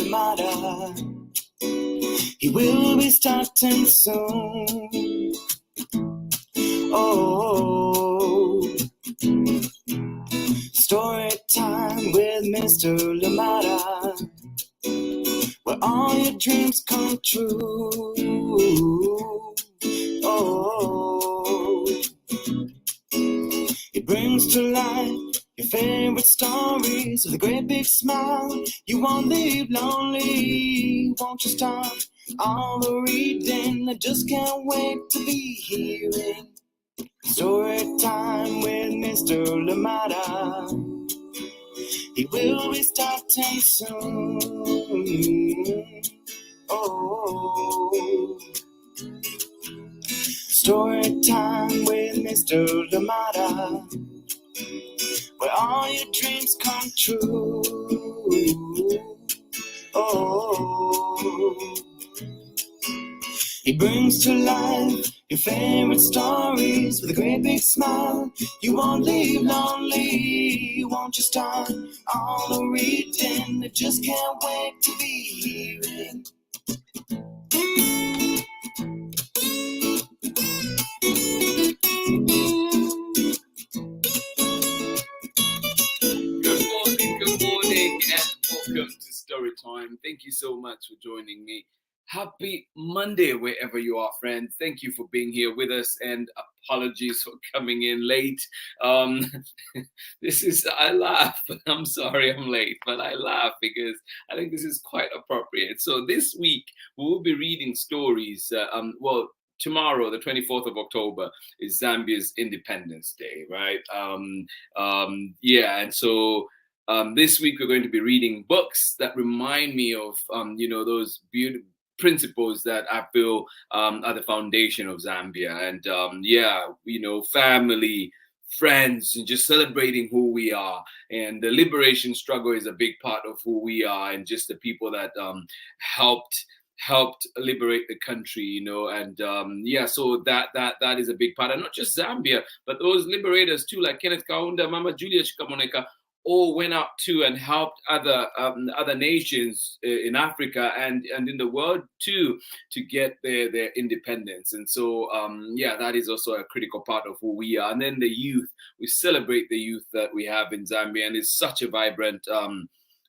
Lamada. He will be starting soon. Oh, story time with Mr. Lamada, where all your dreams come true. Oh, he brings to life your favorite stories with a great big smile. You won't leave lonely, won't you start all the reading? I just can't wait to be hearing story time with Mr. Lamada. He will be starting soon. Oh, story time with Mr. Lamada, where all your dreams come true. Oh, he brings to life your favorite stories with a great big smile. You won't leave lonely, won't you start all the reading? I just can't wait to be hearing. Good morning, and welcome to Storytime. Thank you so much for joining me. Happy Monday, wherever you are, friends. Thank you for being here with us, and apologies for coming in late. I laugh, but I'm sorry I'm late, but I laugh because I think this is quite appropriate. So this week, we will be reading stories. Tomorrow, the 24th of October, is Zambia's Independence Day, right? And so this week we're going to be reading books that remind me of, those beautiful principles that I feel are the foundation of Zambia. And family, friends, and just celebrating who we are. And the liberation struggle is a big part of who we are, and just the people that helped liberate the country, and so that is a big part. And not just Zambia, but those liberators too, like Kenneth Kaunda, Mama Julia Chikamoneka, all went out too and helped other nations in Africa and in the world too to get their independence. And so that is also a critical part of who we are. And then the youth, we celebrate the youth that we have in Zambia, and it's such a vibrant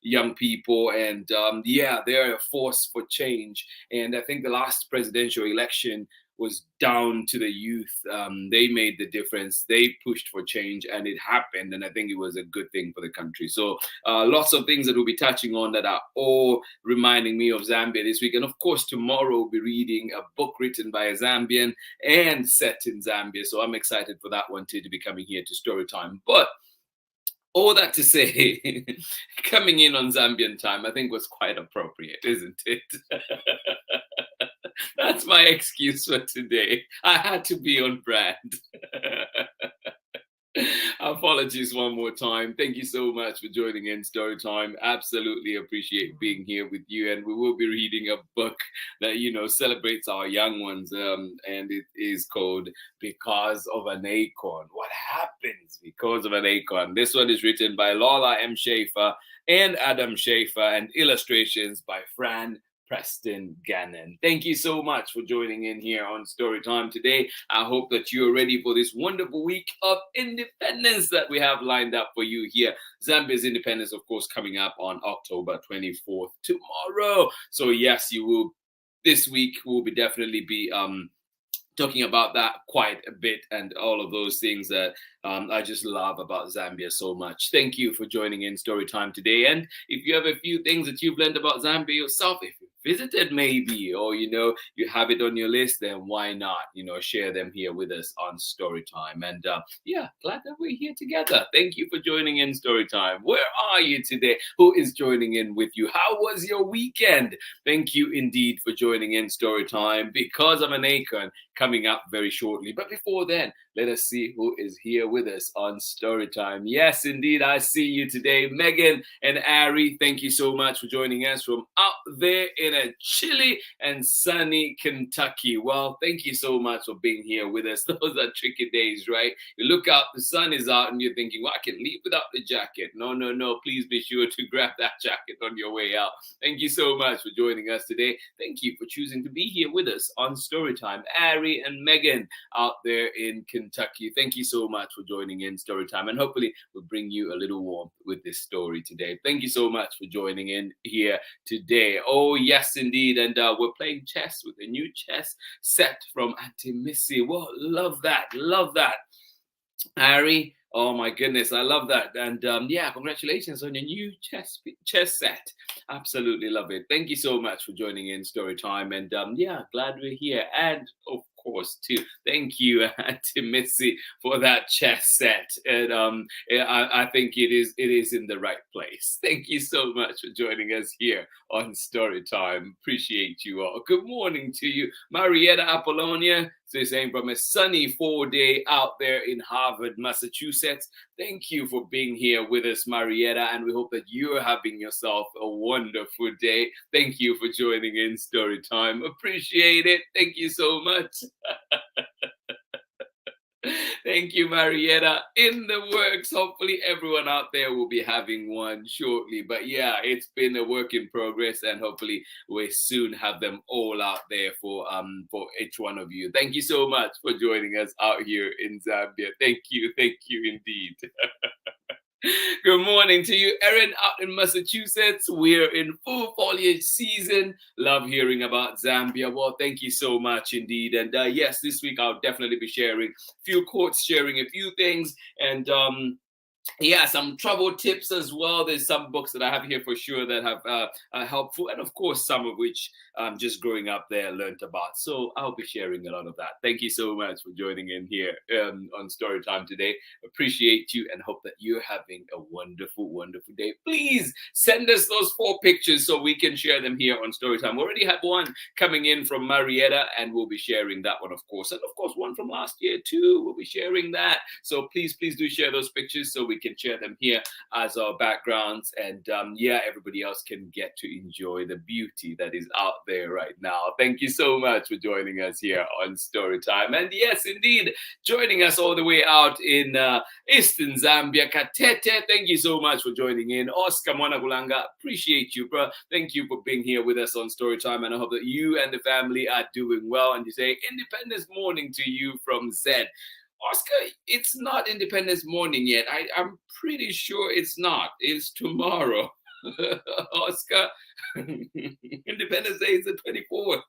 young people, and they're a force for change. And I think the last presidential election was down to the youth. They made the difference. They pushed for change, and it happened. And I think it was a good thing for the country. So lots of things that we'll be touching on that are all reminding me of Zambia this week. And of course, tomorrow we'll be reading a book written by a Zambian and set in Zambia. So I'm excited for that one too, to be coming here to Storytime. But all that to say, coming in on Zambian time, I think was quite appropriate, isn't it? That's my excuse for today. I had to be on brand. Apologies one more time. Thank you so much for joining in Storytime. Absolutely appreciate being here with you. And we will be reading a book that, celebrates our young ones. And it is called Because of an Acorn. What happens because of an acorn? This one is written by Lola M. Schaefer and Adam Schaefer, and illustrations by Frann, Preston-Gannon. Thank you so much for joining in here on Storytime today. I hope that you're ready for this wonderful week of independence that we have lined up for you here. Zambia's independence, of course, coming up on October 24th, tomorrow. So yes, you will. This week we'll definitely be talking about that quite a bit, and all of those things that I just love about Zambia so much. Thank you for joining in Storytime today. And if you have a few things that you've learned about Zambia yourself, if you visited maybe, or you have it on your list, then why not share them here with us on Storytime. And glad that we're here together. Thank you for joining in Storytime. Where are you today? Who is joining in with you? How was your weekend? Thank you indeed for joining in Storytime. Because of an Acorn coming up very shortly. But before then, Let us see who is here with us on Storytime. Yes, indeed, I see you today. Megan and Ari, thank you so much for joining us from out there in a chilly and sunny Kentucky. Well, thank you so much for being here with us. Those are tricky days, right? You look out, the sun is out, and you're thinking, well, I can leave without the jacket. No, no, no. Please be sure to grab that jacket on your way out. Thank you so much for joining us today. Thank you for choosing to be here with us on Storytime. Ari and Megan out there in Kentucky, thank you so much for joining in Storytime, and hopefully we'll bring you a little warmth with this story today. Thank you so much for joining in here today. Oh, yes, indeed. And we're playing chess with a new chess set from Auntie Missy. Well, love that. Love that. Ari, oh my goodness, I love that. And yeah, congratulations on your new chess set. Absolutely love it. Thank you so much for joining in Storytime. And yeah, glad we're here. And of course, too, thank you, Auntie Missy, for that chess set. And I think it is in the right place. Thank you so much for joining us here on Storytime. Appreciate you all. Good morning to you, Marietta Apollonia. So saying from a sunny 4-day out there in Harvard, Massachusetts. Thank you for being here with us, Marietta, and we hope that you're having yourself a wonderful day. Thank you for joining in Storytime. Appreciate it. Thank you so much. Thank you, Marietta. In the works. Hopefully everyone out there will be having one shortly. But yeah, it's been a work in progress, and hopefully we soon have them all out there for each one of you. Thank you so much for joining us out here in Zambia. Thank you indeed. Good morning to you, Erin, out in Massachusetts. We're in full foliage season. Love hearing about Zambia. Well, thank you so much indeed. And yes, this week I'll definitely be sharing a few quotes, sharing a few things, and yeah, some travel tips as well. There's some books that I have here for sure that have are helpful, and of course some of which just growing up there learned about. So I'll be sharing a lot of that. Thank you so much for joining in here on Storytime today. Appreciate you and hope that you're having a wonderful, wonderful day. Please send us those 4 pictures so we can share them here on Storytime. We already have one coming in from Marietta, and we'll be sharing that one, of course. And of course, one from last year too. We'll be sharing that. So please do share those pictures so we can share them here as our backgrounds, and yeah, everybody else can get to enjoy the beauty that is out there right now. Thank you so much for joining us here on Storytime. And yes, indeed, joining us all the way out in Eastern Zambia, Katete. Thank you so much for joining in. Oscar Mwanagulanga, appreciate you, bro. Thank you for being here with us on Storytime, and I hope that you and the family are doing well. And you say Independence Morning to you from Zed. Oscar, it's not Independence Morning yet. I'm pretty sure it's not. It's tomorrow. Oscar, Independence Day is the 24th.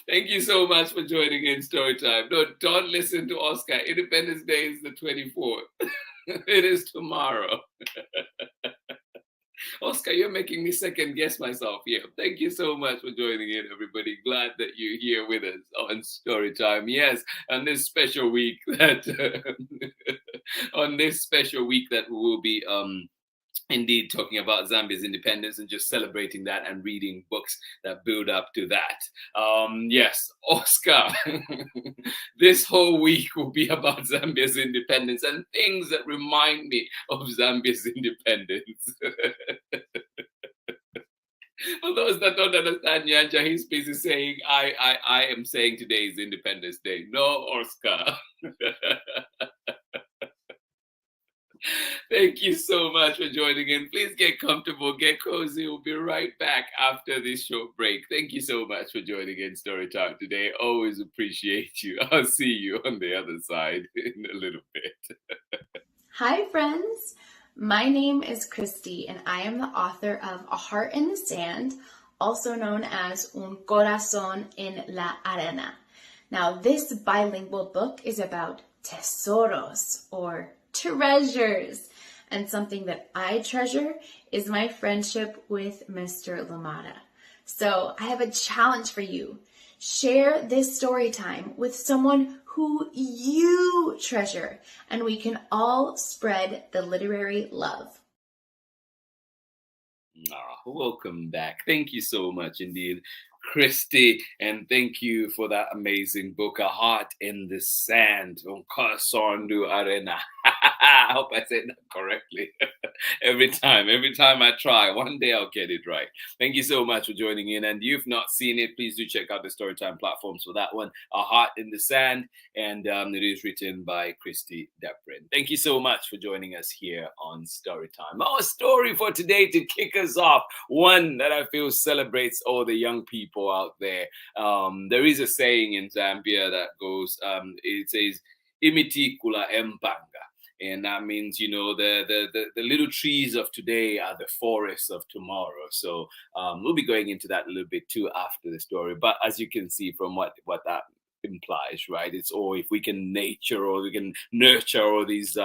Thank you so much for joining in Storytime. No, don't listen to Oscar. Independence Day is the 24th. It is tomorrow. Oscar, you're making me second guess myself here. Thank you so much for joining in, everybody. Glad that you're here with us on Storytime. Yes, on this special week that we will be indeed talking about Zambia's independence and just celebrating that and reading books that build up to that. Yes, Oscar, this whole week will be about Zambia's independence and things that remind me of Zambia's independence. For those that don't understand Nyanja, he's busy saying, I am saying today is Independence Day. No, Oscar. Thank you so much for joining in. Please get comfortable, get cozy. We'll be right back after this short break. Thank you so much for joining in Storytime today. Always appreciate you. I'll see you on the other side in a little bit. Hi, friends. My name is Christy, and I am the author of A Heart in the Sand, also known as Un Corazón en la Arena. Now, this bilingual book is about tesoros, or treasures. And something that I treasure is my friendship with Mr. Lamada. So I have a challenge for you. Share this story time with someone who you treasure, and we can all spread the literary love. Welcome back. Thank you so much indeed, Christy, and thank you for that amazing book, A Heart in the Sand, on Kasondu Arena. I hope I said that correctly. every time I try, one day I'll get it right. Thank you so much for joining in. And if you've not seen it, please do check out the Storytime platforms for that one, A Heart in the Sand, and it is written by Christy Deprin. Thank you so much for joining us here on Storytime. Our story for today to kick us off, one that I feel celebrates all the young people out there. There is a saying in Zambia that goes, it says, "Imiti kula empanga." And that means, the little trees of today are the forests of tomorrow. So we'll be going into that a little bit too after the story. But as you can see from what that implies, right? It's if we can nurture all these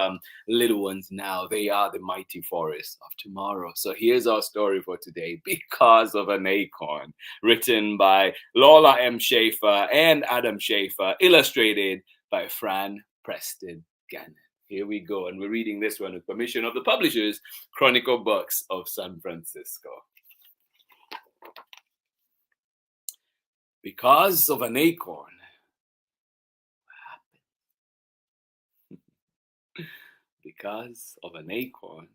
little ones now, they are the mighty forests of tomorrow. So here's our story for today, Because of an Acorn, written by Lola M. Schaefer and Adam Schaefer, illustrated by Frann, Preston-Gannon. Here we go, and we're reading this one with permission of the publishers, Chronicle Books of San Francisco. Because of an acorn. Because of an acorn.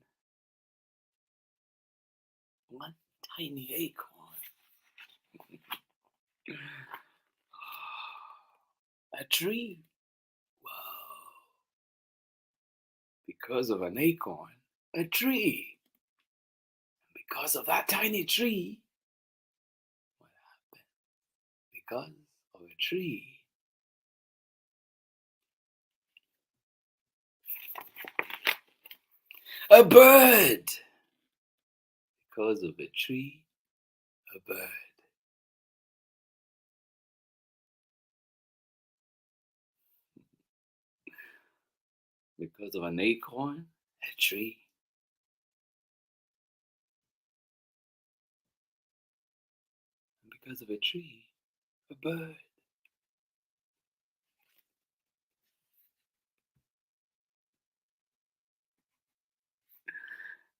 One tiny acorn. A tree. Whoa. Because of an acorn. A tree. Because of that tiny tree. What happened? Because of a tree. A bird. Because of a tree, a bird. Because of an acorn, a tree. And because of a tree, a bird.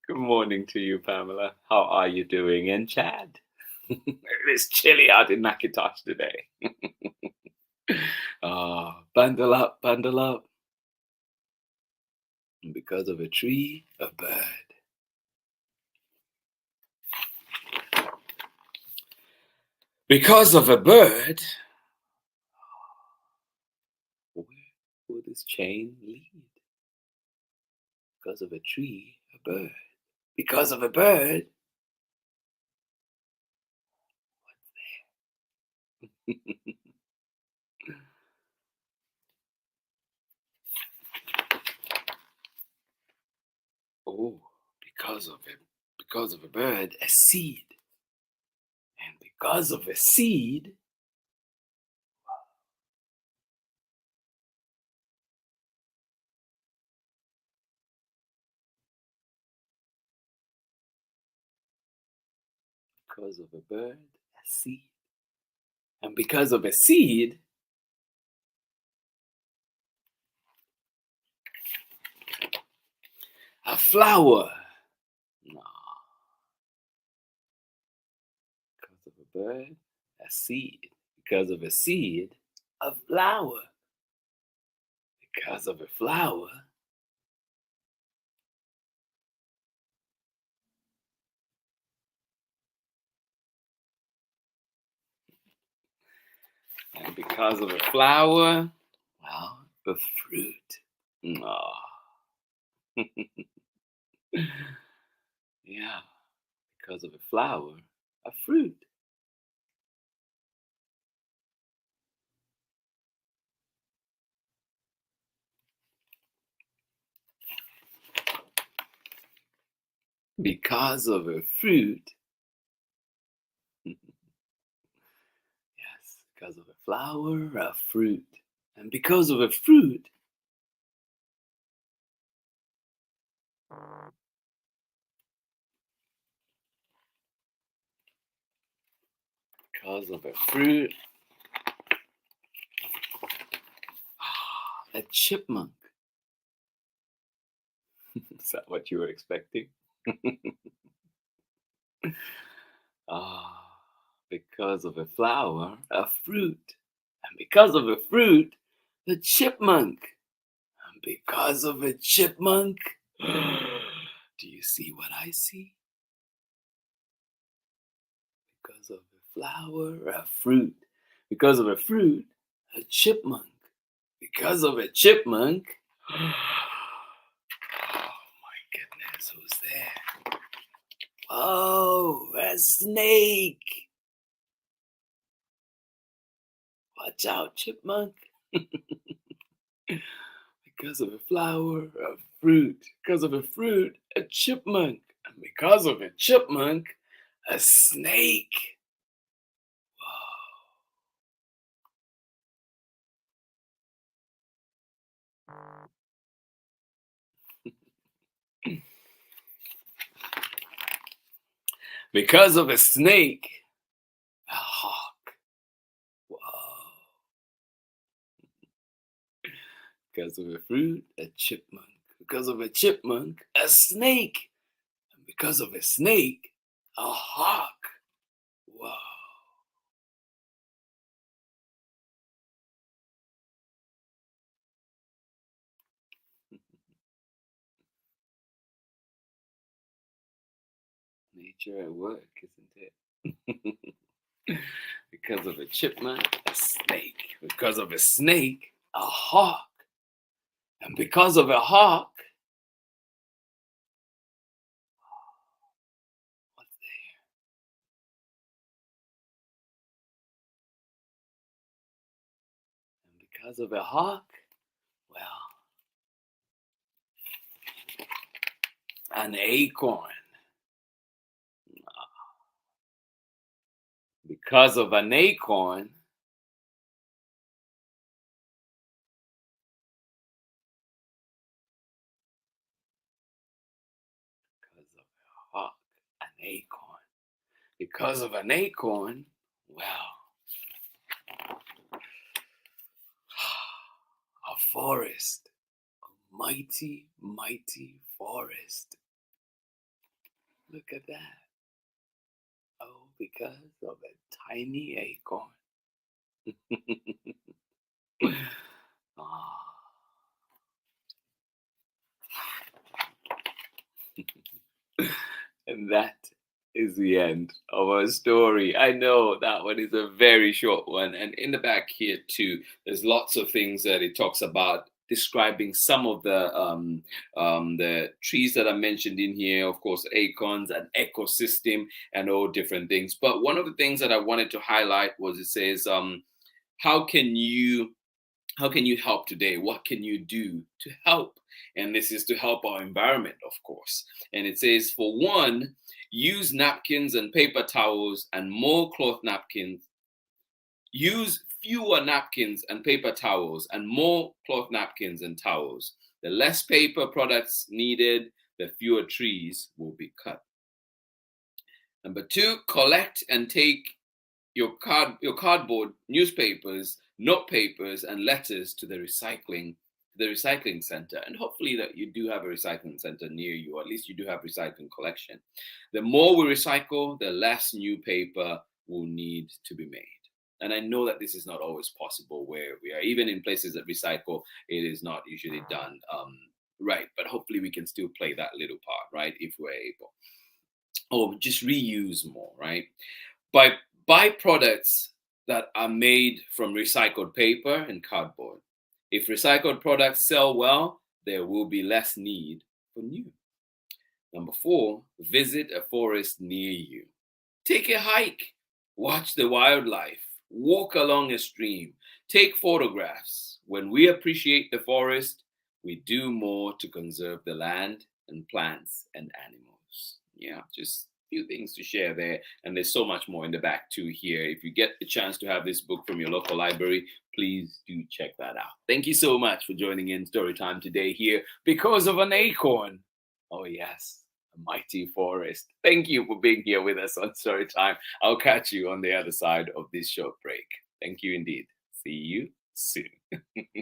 Good morning to you, Pamela. How are you doing? And Chad? It is chilly out in Nakitosh today. Bundle up, bundle up. And because of a tree, a bird. Because of a bird, where will this chain lead? Because of a tree, a bird. Because of a bird, what's there? Oh, because of a bird, a seed. And because of a seed, because of a bird, a seed. And because of a seed, a flower. No. Because of a bird, a seed. Because of a seed, a flower. Because of a flower, and because of a flower, well, a fruit. Oh. Yeah, because of a flower, a fruit. Because of a fruit. Yes, because of a flower, a fruit. And because of a fruit, because of a fruit, a chipmunk. Is that what you were expecting? Because of a flower, a fruit. And because of a fruit, a chipmunk. And because of a chipmunk, do you see what I see? Because of a flower, a fruit. Because of a fruit, a chipmunk. Because of a chipmunk, oh my goodness, who's there? Oh, a snake. Watch out, chipmunk. Because of a flower, a fruit. Because of a fruit, a chipmunk. And because of a chipmunk, a snake. Because of a snake, a hawk. Whoa. Because of a fruit, a chipmunk. Because of a chipmunk, a snake. And because of a snake, a hawk. Whoa. Nature at work, isn't it? Because of a chipmunk, a snake. Because of a snake, a hawk. And because of a hawk, what's there? And because of a hawk, well, an acorn. Because of an acorn, because of a hawk, an acorn. Because of an acorn, well, a forest, a mighty, mighty forest. Look at that. Oh, because of a tiny acorn. Ah. And that is the end of our story. I know that one is a very short one. And in the back here, too, there's lots of things that it talks about describing some of the trees that are mentioned in here. Of course, acorns, an ecosystem, and all different things. But one of the things that I wanted to highlight was it says, how can you help today? What can you do to help? And this is to help our environment, of course. And it says, for one, use napkins and paper towels and more cloth napkins. Use fewer napkins and paper towels and more cloth napkins and towels. The less paper products needed, the fewer trees will be cut. Number two, collect and take your cardboard, newspapers, note papers, and letters to the recycling center. And hopefully that you do have a recycling center near you, or at least you do have recycling collection. The more we recycle, the less new paper will need to be made. And I know that this is not always possible where we are. Even in places that recycle, it is not usually done right. But hopefully we can still play that little part, right, if we're able. Or just reuse more, right? By byproducts that are made from recycled paper and cardboard. If recycled products sell well, there will be less need for new. Number four, visit a forest near you. Take a hike, watch the wildlife, walk along a stream, take photographs. When we appreciate the forest, we do more to conserve the land and plants and animals. Yeah, just few things to share there, and there's so much more in the back too here. If you get the chance to have this book from your local library, please do check that out. Thank you so much for joining in Storytime today here. Because of an acorn, oh yes, a mighty forest. Thank you for being here with us on Storytime. I'll catch you on the other side of this short break. Thank you indeed. See you soon.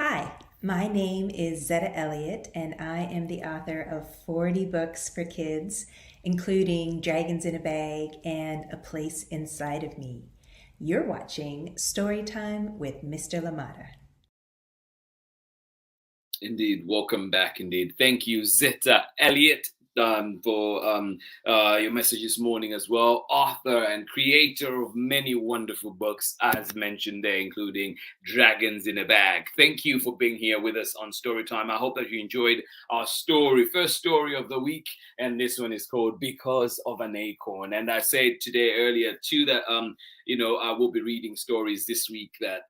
Hi, my name is Zetta Elliott, and I am the author of 40 books for kids, including Dragons in a Bag and A Place Inside of Me. You're watching Storytime with Mr. Lamata. Indeed. Welcome back. Indeed. Thank you, Zeta Elliott, for your message this morning as well. Author and creator of many wonderful books, as mentioned there, including Dragons in a Bag. Thank you for being here with us on Storytime. I hope that you enjoyed our first story of the week, and this one is called Because of an Acorn. And I said today earlier too that I will be reading stories this week that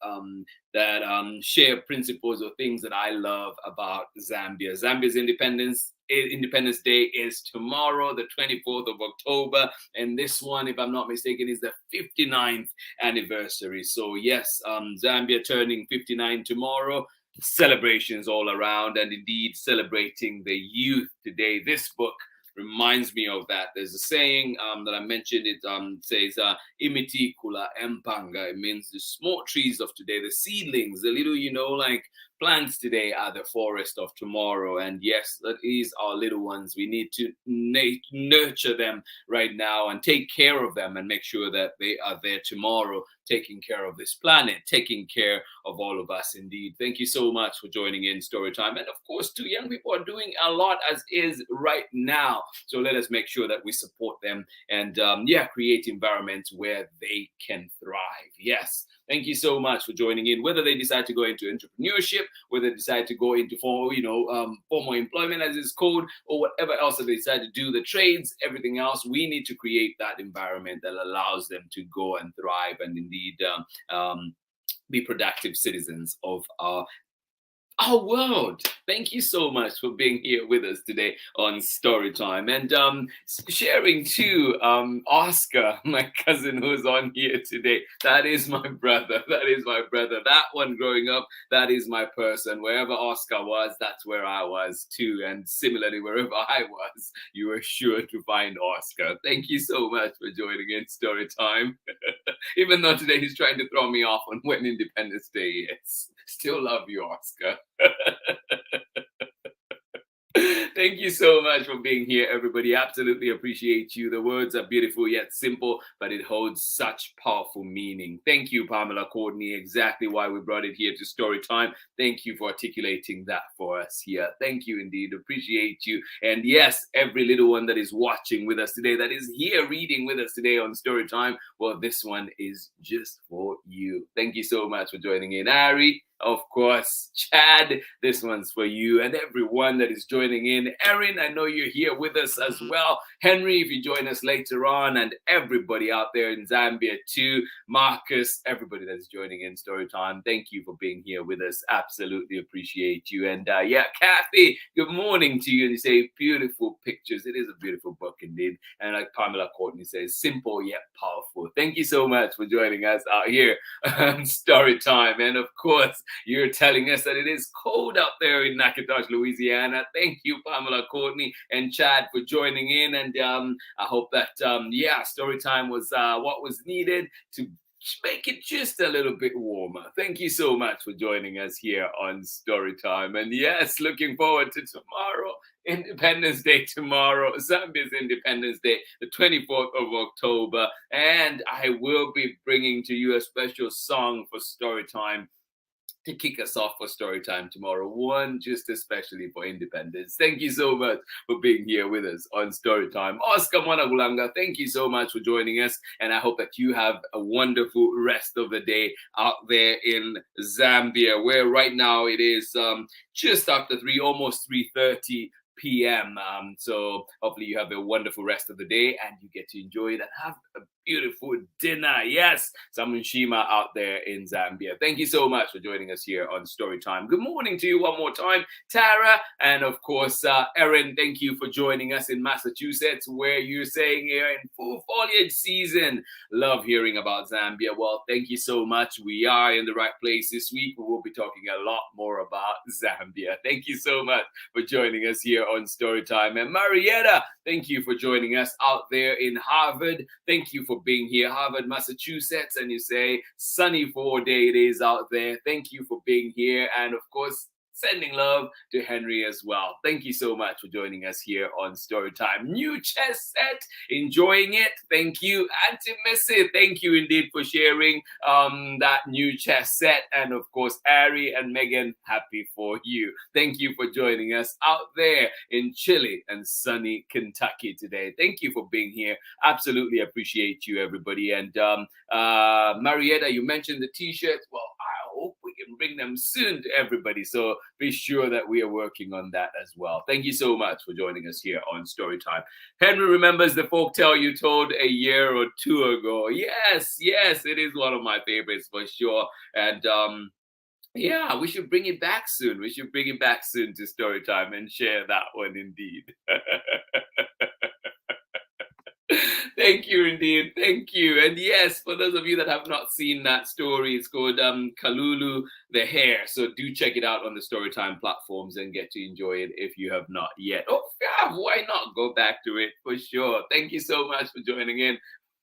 share principles or things that I love about Zambia. Zambia's Independence Day is tomorrow, the 24th of October. And this one, if I'm not mistaken, is the 59th anniversary. So yes, Zambia turning 59 tomorrow. Celebrations all around, and indeed celebrating the youth today. This book reminds me of that. There's a saying that I mentioned. It says, "Imiti kula empanga." It means the small trees of today, the seedlings, the little, like plants today are the forest of tomorrow. And yes, that is our little ones. We need to nurture them right now and take care of them and make sure that they are there tomorrow, taking care of this planet, taking care of all of us. Indeed. Thank you so much for joining in Storytime. And of course, too, young people are doing a lot as is right now. So let us make sure that we support them and create environments where they can thrive. Yes. Thank you so much for joining in. Whether they decide to go into entrepreneurship, whether they decide to go into formal employment as it's called, or whatever else that they decide to do, the trades, everything else, we need to create that environment that allows them to go and thrive and indeed be productive citizens of our world. Thank you so much for being here with us today on Storytime and sharing too, Oscar, my cousin who's on here today. That is my brother. That one growing up, that is my person. Wherever Oscar was, that's where I was too. And similarly, wherever I was, you were sure to find Oscar. Thank you so much for joining in Storytime. Even though today he's trying to throw me off on when Independence Day is. Still love you, Oscar. Thank you so much for being here, everybody. Absolutely appreciate you. The words are beautiful yet simple, but it holds such powerful meaning. Thank you, Pamela Courtney. Exactly why we brought it here to Storytime. Thank you for articulating that for us here. Thank you indeed. Appreciate you. And yes, every little one that is watching with us today, that is here reading with us today on Storytime, well, this one is just for you. Thank you so much for joining in. Ari, of course, Chad, this one's for you, and everyone that is joining in. Erin, I know you're here with us as well. Henry, if you join us later on, and everybody out there in Zambia too. Marcus, everybody that's joining in Storytime, thank you for being here with us. Absolutely appreciate you. And Kathy, good morning to you. And you say beautiful pictures. It is a beautiful book indeed. And like Pamela Courtney says, simple yet powerful. Thank you so much for joining us out here on Storytime. And of course, you're telling us that it is cold out there in Natchitoches, Louisiana. Thank you, Pamela Courtney and Chad, for joining in. And I hope that, Storytime was what was needed to make it just a little bit warmer. Thank you so much for joining us here on Storytime. And yes, looking forward to tomorrow. Independence Day tomorrow, Zambia's Independence Day, the 24th of October. And I will be bringing to you a special song for Storytime to kick us off for Storytime tomorrow, one just especially for Independence. Thank you so much for being here with us on Storytime. Oscar Mwanagulanga, thank you so much for joining us, and I hope that you have a wonderful rest of the day out there in Zambia, where right now it is just after almost 3:30 p.m. So hopefully you have a wonderful rest of the day and you get to enjoy it and have a beautiful dinner. Yes, Samunshima out there in Zambia. Thank you so much for joining us here on Storytime. Good morning to you one more time, Tara. And of course, Erin, thank you for joining us in Massachusetts, where you're saying here in full foliage season. Love hearing about Zambia. Well, thank you so much. We are in the right place this week. We will be talking a lot more about Zambia. Thank you so much for joining us here on Storytime. And Marietta, thank you for joining us out there in Harvard. Thank you for being here, Harvard, Massachusetts. And you say sunny 4 day it is out there. Thank you for being here. And of course, sending love to Henry as well. Thank you so much for joining us here on Storytime. New chess set, enjoying it. Thank you, Auntie Missy. Thank you indeed for sharing that new chess set. And of course, Ari and Megan, happy for you. Thank you for joining us out there in chilly and sunny Kentucky today. Thank you for being here. Absolutely appreciate you, everybody. And Marietta, you mentioned the t-shirts. Well, I hope we can bring them soon to everybody. So be sure that we are working on that as well. Thank you so much for joining us here on Storytime. Henry remembers the folktale you told a year or two ago. Yes, it is one of my favorites for sure. And yeah, we should bring it back soon. We should bring it back soon to Storytime and share that one indeed. Thank you indeed. Thank you. And yes, for those of you that have not seen that story, it's called Kalulu the Hare. So do check it out on the Storytime platforms and get to enjoy it if you have not yet. Oh, yeah, why not go back to it for sure. Thank you so much for joining in.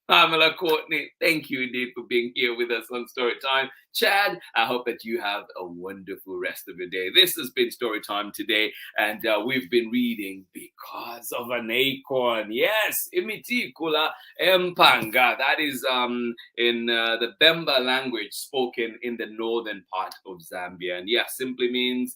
Pamela Courtney, thank you indeed for being here with us on Storytime. Chad, I hope that you have a wonderful rest of your day. This has been Storytime today, and we've been reading Because of an Acorn. Yes, Imiti Kula Empanga. That is in the Bemba language spoken in the northern part of Zambia. And yeah, simply means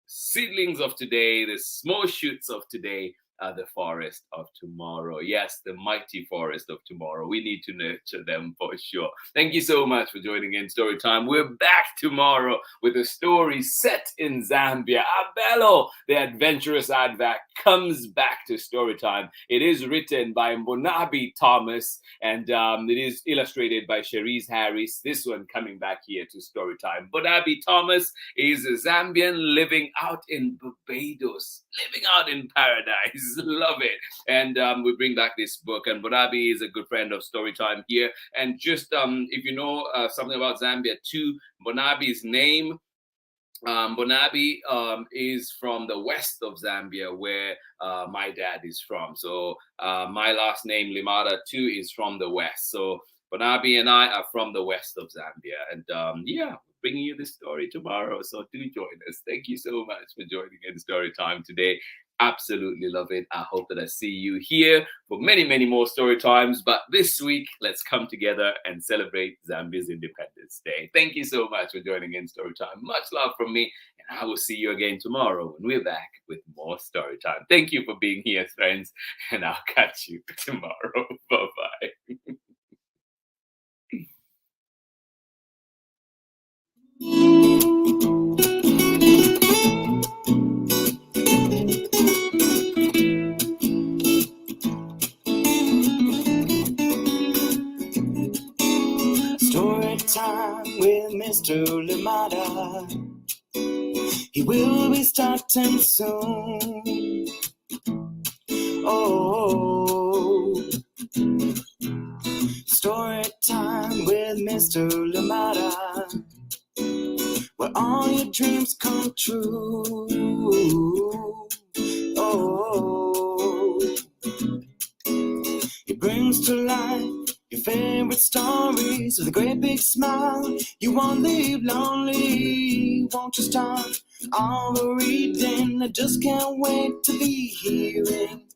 seedlings of today, the small shoots of today, the forest of tomorrow. Yes, the mighty forest of tomorrow. We need to nurture them for sure. Thank you so much for joining in Storytime. We're back tomorrow with a story set in Zambia. Abelo, the adventurous Advac, comes back to Storytime. It is written by Mbonabi Thomas and it is illustrated by Cherise Harris. This one coming back here to Storytime. Mbonabi Thomas is a Zambian living out in Barbados, living out in paradise. Love it. And we bring back this book, and Bonabi is a good friend of Storytime here. And just if you know something about Zambia too, Bonabi's name, Bonabi is from the west of Zambia, where my dad is from. So my last name, Limada, too, is from the west. So Bonabi and I are from the west of Zambia. And yeah, bringing you this story tomorrow. So do join us. Thank you so much for joining in Storytime today. Absolutely love it. I hope that I see you here for many, many more story times. But this week, let's come together and celebrate Zambia's Independence Day. Thank you so much for joining in Storytime. Much love from me. And I will see you again tomorrow when we're back with more story time. Thank you for being here, friends. And I'll catch you tomorrow. Bye-bye. Story time with Mr. Limada. He will be starting soon. Oh, story time with Mr. Limada, where all your dreams come true. Oh, he brings to life your favorite stories with a great big smile. You won't leave lonely, won't you start all the reading? I just can't wait to be hearing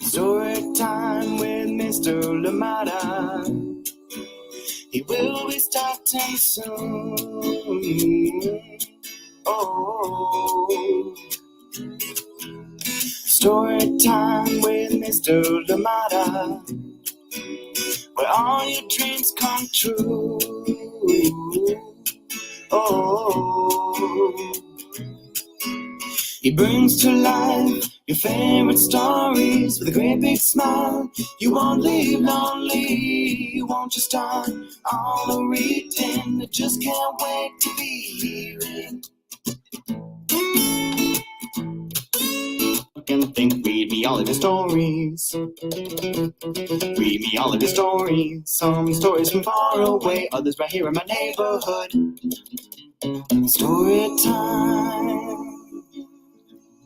story time with Mr. Lamada. He will be starting soon. Oh, story time with Mr. Lamada, where all your dreams come true. Oh, he brings to life your favorite stories with a great big smile. You won't leave lonely, won't you start all the reading? I just can't wait to be hearing. And think, read me all of your stories. Read me all of your stories. Some stories from far away, others right here in my neighborhood. Story time.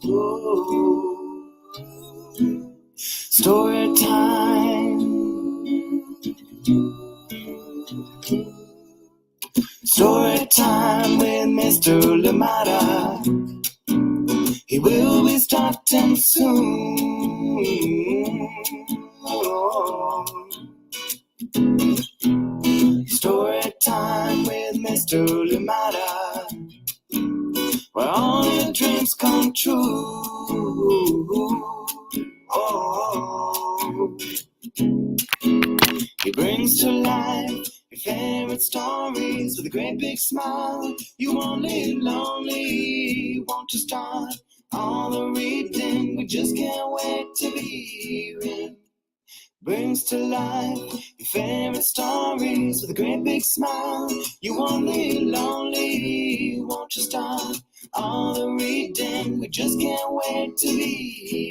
Ooh. Story time. Story time with Mr. Lamada. He will be starting soon. Story time with Mr. Lumada, where all your dreams come true. Oh, he brings to life your favorite stories with a great big smile. You won't live lonely, won't you start all the reading? We just can't wait to be here. Brings to life your favorite stories with a great big smile. You won't live lonely, won't you start all the reading? We just can't wait to be